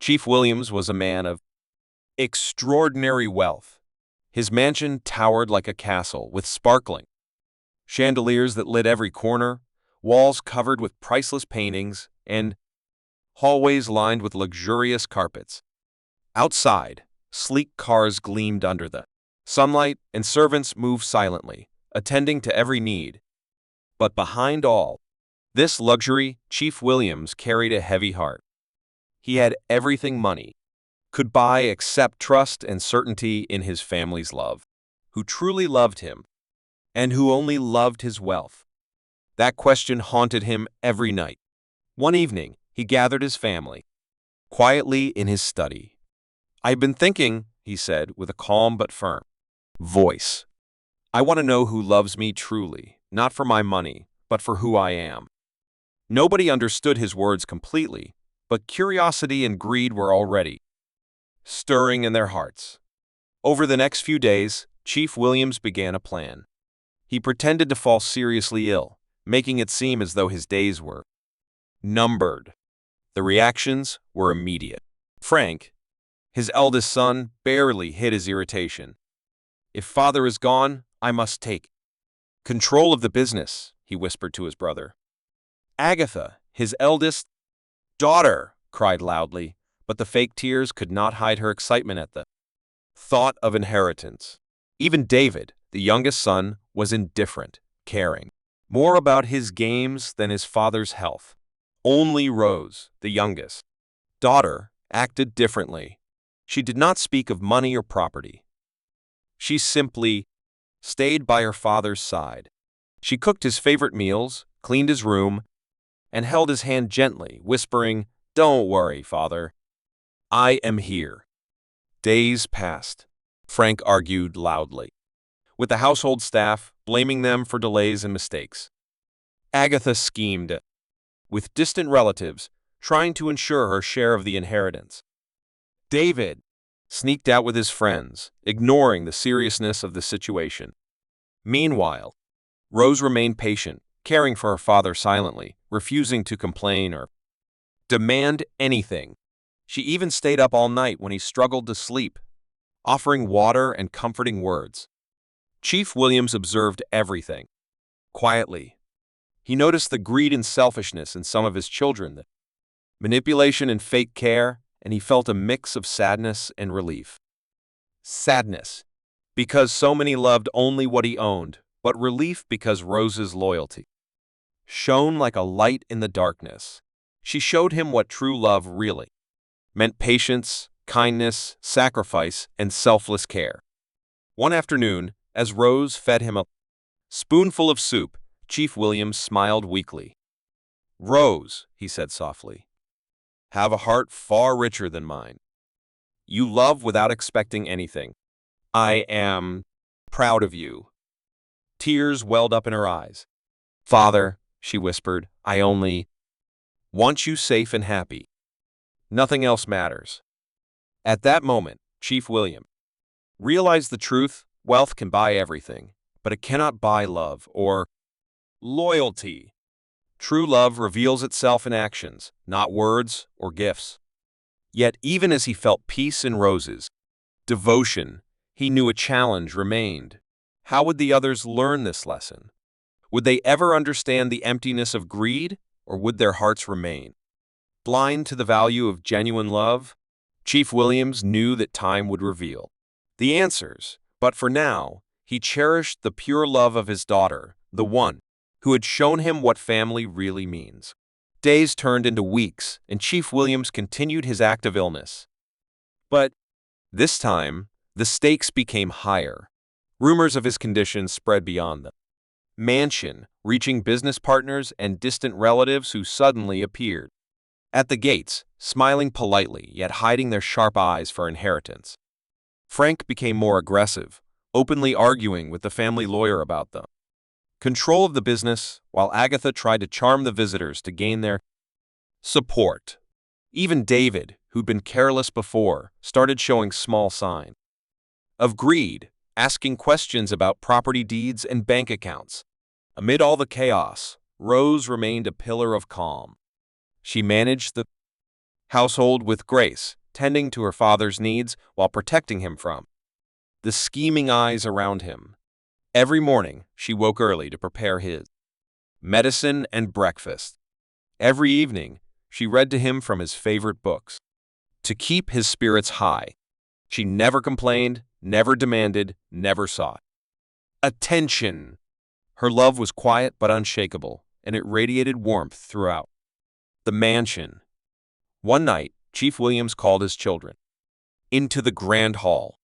Chief Williams was a man of extraordinary wealth. His mansion towered like a castle with sparkling chandeliers that lit every corner, walls covered with priceless paintings, and hallways lined with luxurious carpets. Outside, sleek cars gleamed under the sunlight, and servants moved silently, attending to every need. But behind all this luxury, Chief Williams carried a heavy heart. He had everything money could buy except trust and certainty in his family's love, who truly loved him, and who only loved his wealth. That question haunted him every night. One evening, he gathered his family quietly in his study. "I've been thinking," he said with a calm but firm voice. "I want to know who loves me truly, not for my money, but for who I am." Nobody understood his words completely, but curiosity and greed were already stirring in their hearts. Over the next few days, Chief Williams began a plan. He pretended to fall seriously ill, making it seem as though his days were numbered. The reactions were immediate. Frank, his eldest son, barely hid his irritation. "If father is gone, I must take control of the business," he whispered to his brother. Agatha, his eldest daughter, cried loudly, but the fake tears could not hide her excitement at the thought of inheritance. Even David, the youngest son, was indifferent, caring more about his games than his father's health. Only Rose, the youngest daughter, acted differently. She did not speak of money or property. She simply stayed by her father's side. She cooked his favorite meals, cleaned his room, and held his hand gently, whispering, "Don't worry, father. I am here." Days passed. Frank argued loudly with the household staff, blaming them for delays and mistakes. Agatha schemed with distant relatives, trying to ensure her share of the inheritance. David sneaked out with his friends, ignoring the seriousness of the situation. Meanwhile, Rose remained patient, caring for her father silently, refusing to complain or demand anything. She even stayed up all night when he struggled to sleep, offering water and comforting words. Chief Williams observed everything quietly. He noticed the greed and selfishness in some of his children, the manipulation and fake care, and he felt a mix of sadness and relief. Sadness, because so many loved only what he owned, but relief because Rose's loyalty shone like a light in the darkness. She showed him what true love really meant: patience, kindness, sacrifice, and selfless care. One afternoon, as Rose fed him a spoonful of soup, Chief Williams smiled weakly. "Rose," he said softly, "have a heart far richer than mine. You love without expecting anything. I am proud of you." Tears welled up in her eyes. "Father," she whispered, "I only want you safe and happy. Nothing else matters." At that moment, Chief William realized the truth: wealth can buy everything, but it cannot buy love or loyalty. True love reveals itself in actions, not words or gifts. Yet even as he felt peace in Rose's devotion, he knew a challenge remained. How would the others learn this lesson? Would they ever understand the emptiness of greed, or would their hearts remain blind to the value of genuine love? Chief Williams knew that time would reveal the answers, but for now, he cherished the pure love of his daughter, the one who had shown him what family really means. Days turned into weeks, and Chief Williams continued his active illness. But this time, the stakes became higher. Rumors of his condition spread beyond the mansion, reaching business partners and distant relatives who suddenly appeared at the gates, smiling politely yet hiding their sharp eyes for inheritance. Frank became more aggressive, openly arguing with the family lawyer about the control of the business, while Agatha tried to charm the visitors to gain their support. Even David, who'd been careless before, started showing small signs of greed, asking questions about property deeds and bank accounts. Amid all the chaos, Rose remained a pillar of calm. She managed the household with grace, tending to her father's needs while protecting him from the scheming eyes around him. Every morning, she woke early to prepare his medicine and breakfast. Every evening, she read to him from his favorite books. To keep his spirits high, she never complained, never demanded, never sought attention. Her love was quiet but unshakable, and it radiated warmth throughout the mansion. One night, Chief Williams called his children into the grand hall.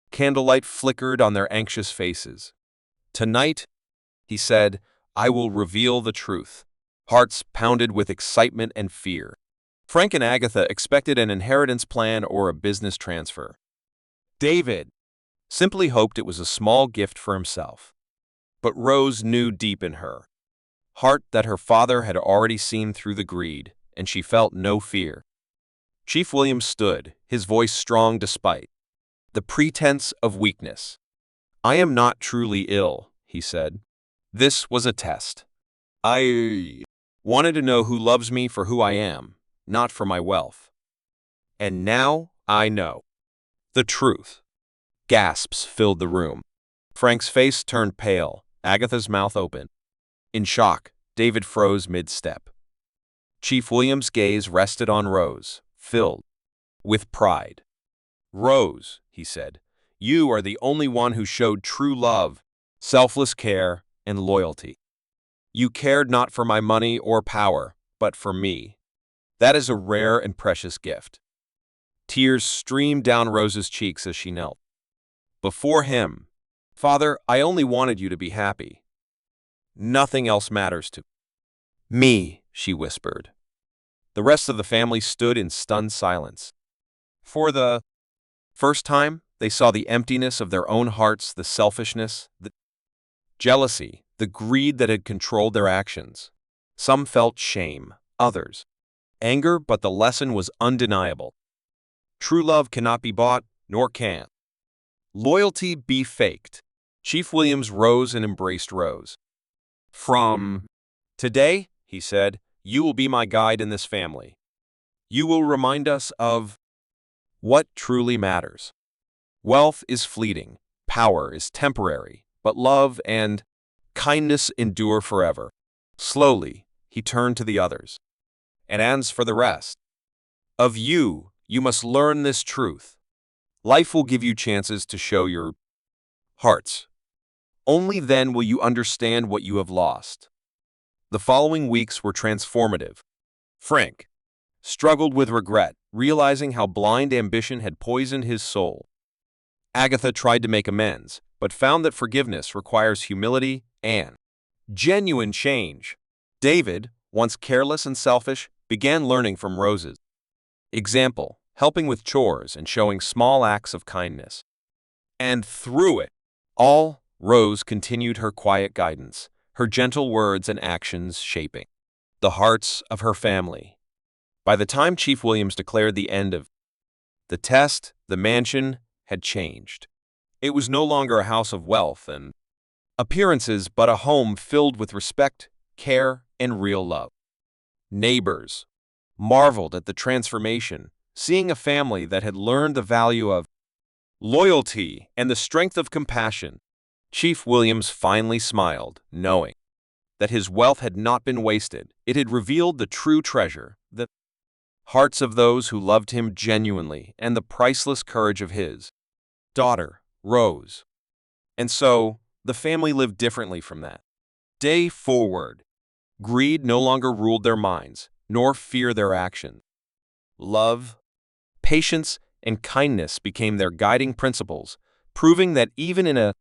Candlelight flickered on their anxious faces. "Tonight," he said, "I will reveal the truth." Hearts pounded with excitement and fear. Frank and Agatha expected an inheritance plan or a business transfer. David simply hoped it was a small gift for himself. But Rose knew deep in her heart that her father had already seen through the greed, and she felt no fear. Chief Williams stood, his voice strong despite the pretense of weakness. "I am not truly ill," he said. "This was a test. I wanted to know who loves me for who I am, not for my wealth. And now I know the truth." Gasps filled the room. Frank's face turned pale, Agatha's mouth open. In shock, David froze mid-step. Chief Williams' gaze rested on Rose, filled with pride. "Rose," he said, "you are the only one who showed true love, selfless care, and loyalty. You cared not for my money or power, but for me. That is a rare and precious gift." Tears streamed down Rose's cheeks as she knelt before him. "Father, I only wanted you to be happy. Nothing else matters to me," she whispered. The rest of the family stood in stunned silence. For the first time, they saw the emptiness of their own hearts, the selfishness, the jealousy, the greed that had controlled their actions. Some felt shame, others anger, but the lesson was undeniable. True love cannot be bought, nor can loyalty be faked. Chief Williams rose and embraced Rose. "From today," he said, "you will be my guide in this family. You will remind us of what truly matters. Wealth is fleeting, power is temporary, but love and kindness endure forever." Slowly, he turned to the others. "And as for the rest of you, you must learn this truth. Life will give you chances to show your hearts. Only then will you understand what you have lost." The following weeks were transformative. Frank struggled with regret, realizing how blind ambition had poisoned his soul. Agatha tried to make amends, but found that forgiveness requires humility and genuine change. David, once careless and selfish, began learning from Rose's example, helping with chores and showing small acts of kindness. And through it all, Rose continued her quiet guidance, her gentle words and actions shaping the hearts of her family. By the time Chief Williams declared the end of the test, the mansion had changed. It was no longer a house of wealth and appearances, but a home filled with respect, care, and real love. Neighbors marveled at the transformation, seeing a family that had learned the value of loyalty and the strength of compassion. Chief Williams finally smiled, knowing that his wealth had not been wasted. It had revealed the true treasure, the hearts of those who loved him genuinely, and the priceless courage of his daughter, Rose. And so, the family lived differently from that day forward. Greed no longer ruled their minds, nor fear their actions. Love, patience, and kindness became their guiding principles, proving that even in a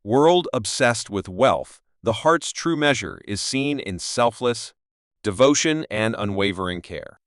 world obsessed with wealth, the heart's true measure is seen in selfless devotion and unwavering care.